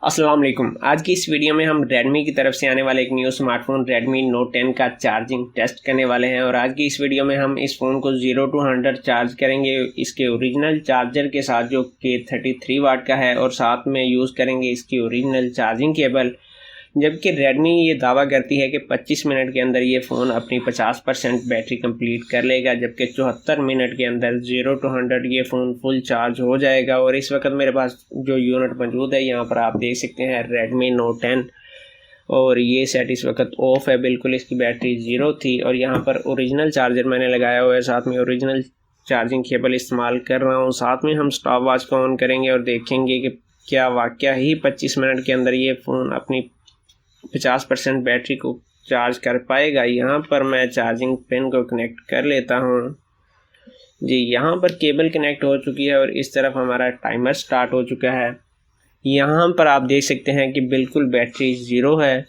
अस्सलाम वालेकुम। आज की इस वीडियो में हम Redmi की तरफ से आने वाले एक न्यू स्मार्टफोन Redmi Note 10 का चार्जिंग टेस्ट करने वाले हैं और आज की इस वीडियो में हम इस फ़ोन को 0 to 100 चार्ज करेंगे इसके ओरिजिनल चार्जर के साथ जो कि 33 वाट का है और साथ में यूज़ करेंगे इसकी ओरिजिनल चार्जिंग केबल। जबकि Redmi ये दावा करती है कि 25 मिनट के अंदर ये फ़ोन अपनी 50% बैटरी कंप्लीट कर लेगा, जबकि 74 मिनट के अंदर 0 to 100 ये फ़ोन फुल चार्ज हो जाएगा। और इस वक्त मेरे पास जो यूनिट मौजूद है यहाँ पर आप देख सकते हैं Redmi Note 10 और ये सेट इस वक्त ऑफ है, बिल्कुल इसकी बैटरी 0 थी और यहाँ पर ओरिजिनल चार्जर मैंने लगाया हुआ है, साथ में ओरिजिनल चार्जिंग केबल इस्तेमाल कर रहा हूँ। साथ में हम स्टॉप वॉच को ऑन करेंगे और देखेंगे कि क्या वाकया ही 25 मिनट के अंदर ये फ़ोन अपनी 50% बैटरी को चार्ज कर पाएगा। यहाँ पर मैं चार्जिंग पिन को कनेक्ट कर लेता हूँ जी। यहाँ पर केबल कनेक्ट हो चुकी है और इस तरफ हमारा टाइमर स्टार्ट हो चुका है। यहाँ पर आप देख सकते हैं कि बिल्कुल बैटरी 0 है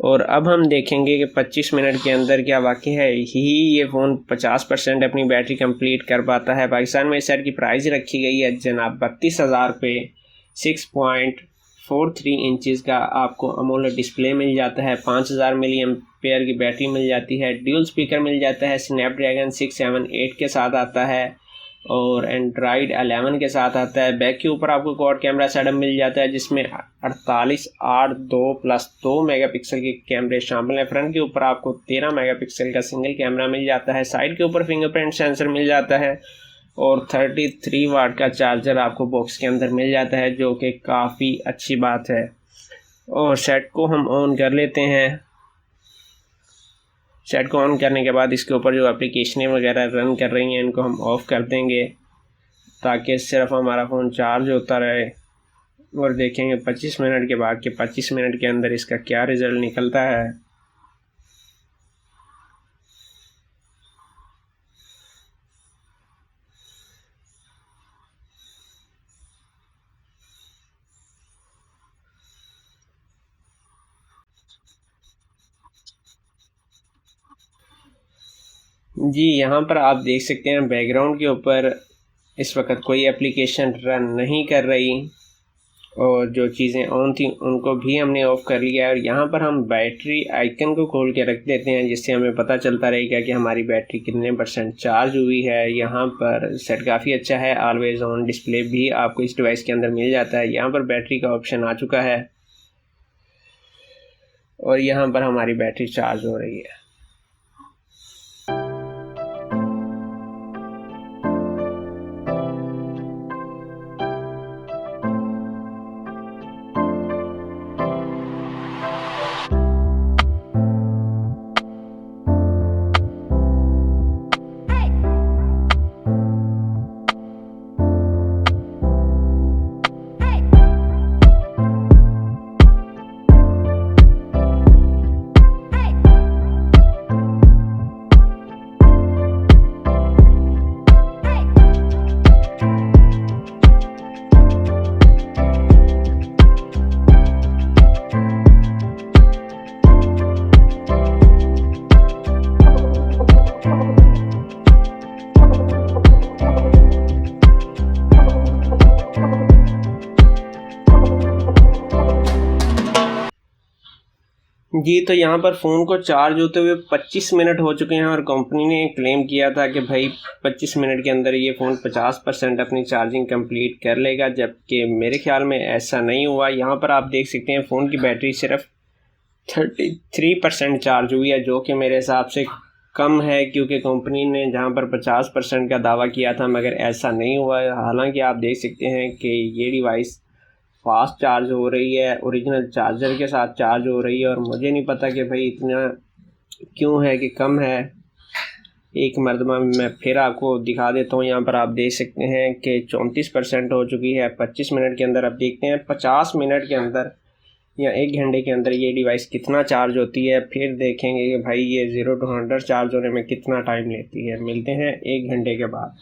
और अब हम देखेंगे कि 25 मिनट के अंदर क्या वाकई है ही ये फ़ोन 50% अपनी बैटरी कंप्लीट कर पाता है। पाकिस्तान में इस सेट की प्राइस रखी गई है जनाब 32,000 पे। 6.43 इंचज़ का आपको अमोलेड डिस्प्ले मिल जाता है, 5000 मिली एम्पेयर की बैटरी मिल जाती है, ड्यूल स्पीकर मिल जाता है, स्नैपड्रैगन 678 के साथ आता है और एंड्रॉयड 11 के साथ आता है। बैक के ऊपर आपको क्वाड कैमरा सेटअप मिल जाता है जिसमें 48 8 2+2 मेगापिक्सल के कैमरे शामिल हैं। फ्रंट के ऊपर आपको 13 मेगापिक्सल का सिंगल कैमरा मिल जाता है, साइड के ऊपर फिंगरप्रिंट सेंसर मिल जाता है और 33 वाट का चार्जर आपको बॉक्स के अंदर मिल जाता है, जो कि काफ़ी अच्छी बात है। और सेट को हम ऑन कर लेते हैं। सेट को ऑन करने के बाद इसके ऊपर जो एप्लीकेशनें वगैरह रन कर रही हैं इनको हम ऑफ़ कर देंगे ताकि सिर्फ हमारा फ़ोन चार्ज होता रहे और देखेंगे 25 मिनट के बाद कि 25 मिनट के अंदर इसका क्या रिज़ल्ट निकलता है। जी यहाँ पर आप देख सकते हैं बैकग्राउंड के ऊपर इस वक्त कोई एप्लीकेशन रन नहीं कर रही और जो चीज़ें ऑन थी उनको भी हमने ऑफ़ कर लिया है। और यहाँ पर हम बैटरी आइकन को खोल के रख देते हैं जिससे हमें पता चलता रहेगा कि हमारी बैटरी कितने % चार्ज हुई है। यहाँ पर सेट काफ़ी अच्छा है, ऑलवेज ऑन डिस्प्ले भी आपको इस डिवाइस के अंदर मिल जाता है। यहाँ पर बैटरी का ऑप्शन आ चुका है और यहाँ पर हमारी बैटरी चार्ज हो रही है। जी तो यहाँ पर फ़ोन को चार्ज होते हुए 25 मिनट हो चुके हैं और कंपनी ने क्लेम किया था कि भाई 25 मिनट के अंदर ये फ़ोन 50% अपनी चार्जिंग कंप्लीट कर लेगा, जबकि मेरे ख्याल में ऐसा नहीं हुआ। यहाँ पर आप देख सकते हैं फ़ोन की बैटरी सिर्फ 33% चार्ज हुई है, जो कि मेरे हिसाब से कम है क्योंकि कंपनी ने जहाँ पर 50% का दावा किया था मगर ऐसा नहीं हुआ है। हालाँकि आप देख सकते हैं कि ये डिवाइस फास्ट चार्ज हो रही है, ओरिजिनल चार्जर के साथ चार्ज हो रही है और मुझे नहीं पता कि भाई इतना क्यों है कि कम है। एक मरतबा मैं फिर आपको दिखा देता हूँ। यहाँ पर आप देख सकते हैं कि 34% हो चुकी है 25 मिनट के अंदर। अब देखते हैं 50 मिनट के अंदर या 1 घंटे के अंदर ये डिवाइस कितना चार्ज होती है, फिर देखेंगे कि भाई ये 0 to 100 चार्ज होने में कितना टाइम लेती है। मिलते हैं 1 घंटे के बाद।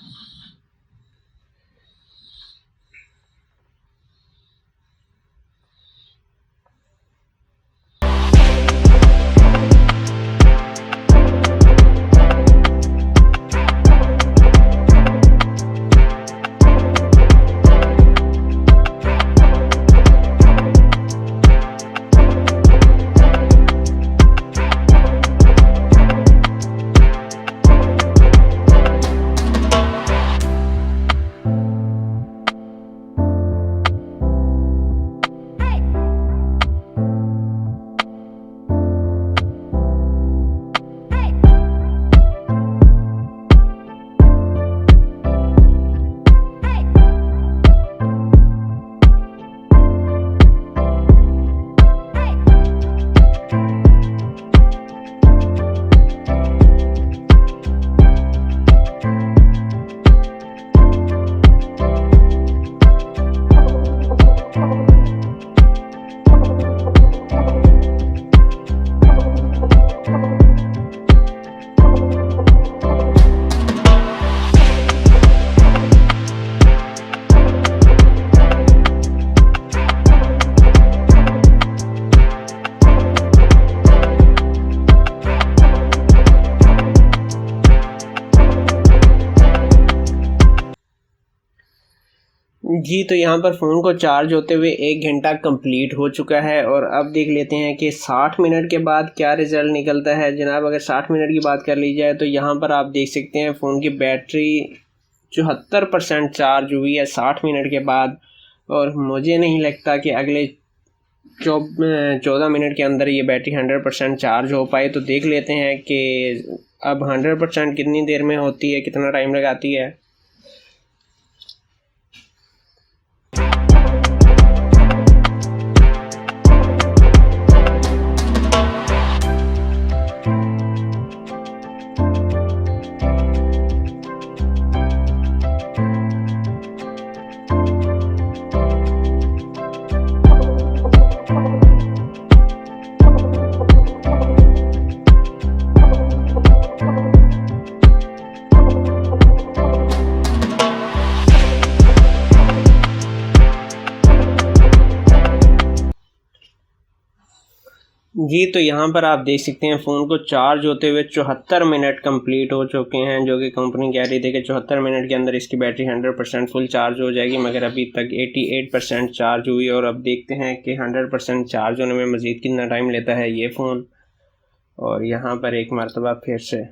जी, तो यहाँ पर फ़ोन को चार्ज होते हुए 1 घंटा कंप्लीट हो चुका है और अब देख लेते हैं कि 60 मिनट के बाद क्या रिज़ल्ट निकलता है। जनाब, अगर 60 मिनट की बात कर ली जाए तो यहाँ पर आप देख सकते हैं फ़ोन की बैटरी 74% चार्ज हुई है 60 मिनट के बाद, और मुझे नहीं लगता कि अगले 14 मिनट के अंदर ये बैटरी 100% चार्ज हो पाए। तो देख लेते हैं कि अब 100% कितनी देर में होती है, कितना टाइम लगाती है। जी, तो यहाँ पर आप देख सकते हैं फ़ोन को चार्ज होते हुए 74 मिनट कंप्लीट हो चुके हैं, जो कि कंपनी कह रही थी कि 74 मिनट के अंदर इसकी बैटरी 100% फुल चार्ज हो जाएगी, मगर अभी तक 88% चार्ज हुई। और अब देखते हैं कि 100% चार्ज होने में मज़ीद कितना टाइम लेता है ये फ़ोन। और यहाँ पर एक मरतबा फिर से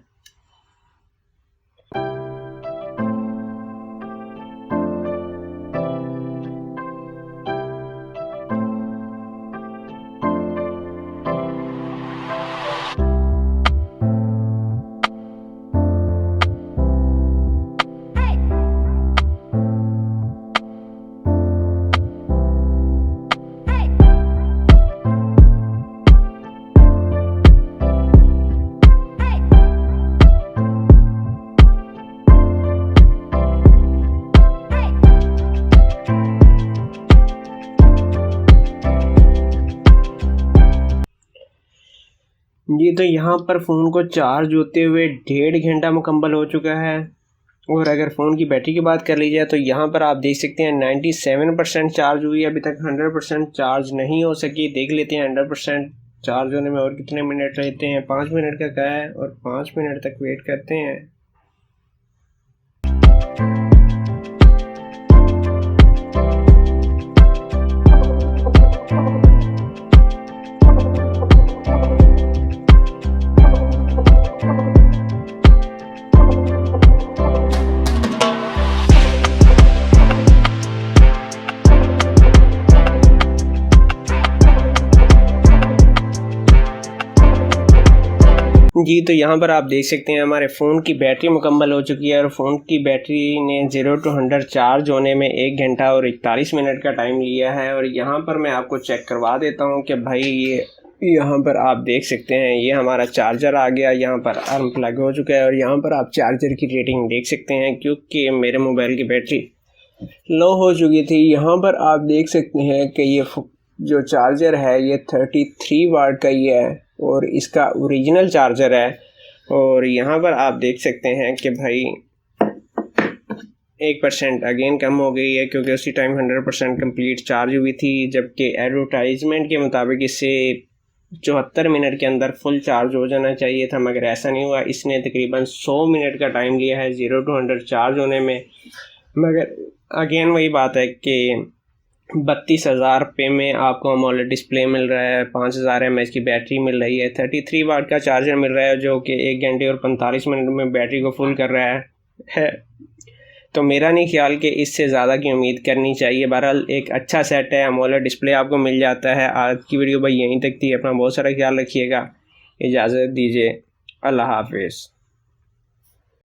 जी, तो यहाँ पर फ़ोन को चार्ज होते हुए 1.5 घंटा मुकम्मल हो चुका है। और अगर फ़ोन की बैटरी की बात कर ली जाए तो यहाँ पर आप देख सकते हैं 97% चार्ज हुई है, अभी तक 100% चार्ज नहीं हो सकी। देख लेते हैं 100% चार्ज होने में और कितने मिनट रहते हैं। 5 मिनट का कहा है और 5 मिनट तक वेट करते हैं। जी, तो यहाँ पर आप देख सकते हैं हमारे फ़ोन की बैटरी मुकम्मल हो चुकी है और फ़ोन की बैटरी ने 0 to 100 चार्ज होने में 1 घंटा और 41 मिनट का टाइम लिया है। और यहाँ पर मैं आपको चेक करवा देता हूँ कि भाई ये यहाँ पर आप देख सकते हैं ये हमारा चार्जर आ गया, यहाँ पर आर्म प्लग हो चुका है। और यहाँ पर आप चार्जर की रेटिंग देख सकते हैं, क्योंकि मेरे मोबाइल की बैटरी लो हो चुकी थी। यहाँ पर आप देख सकते हैं कि ये जो चार्जर है ये 33 वाट का ही है और इसका ओरिजिनल चार्जर है। और यहाँ पर आप देख सकते हैं कि भाई 1% अगेन कम हो गई है, क्योंकि उसी टाइम 100% कंप्लीट चार्ज हुई थी, जबकि एडवर्टाइजमेंट के मुताबिक इससे 74 मिनट के अंदर फुल चार्ज हो जाना चाहिए था, मगर ऐसा नहीं हुआ। इसने तकरीबन 100 मिनट का टाइम लिया है 0 to 100 चार्ज होने में। मगर अगेन वही बात है कि 32,000 रुपये में आपको अमोलेड डिस्प्ले मिल रहा है, 5000 mAh की बैटरी मिल रही है, 33 वाट का चार्जर मिल रहा है, जो कि 1 घंटे और 45 मिनट में बैटरी को फुल कर रहा है। तो मेरा नहीं ख्याल कि इससे ज़्यादा की उम्मीद करनी चाहिए। बहरहाल एक अच्छा सेट है, अमोलेड डिस्प्ले आपको मिल जाता है। आज की वीडियो भाई यहीं तक थी। अपना बहुत सारा ख्याल रखिएगा, इजाज़त दीजिए, अल्लाह हाफिज़।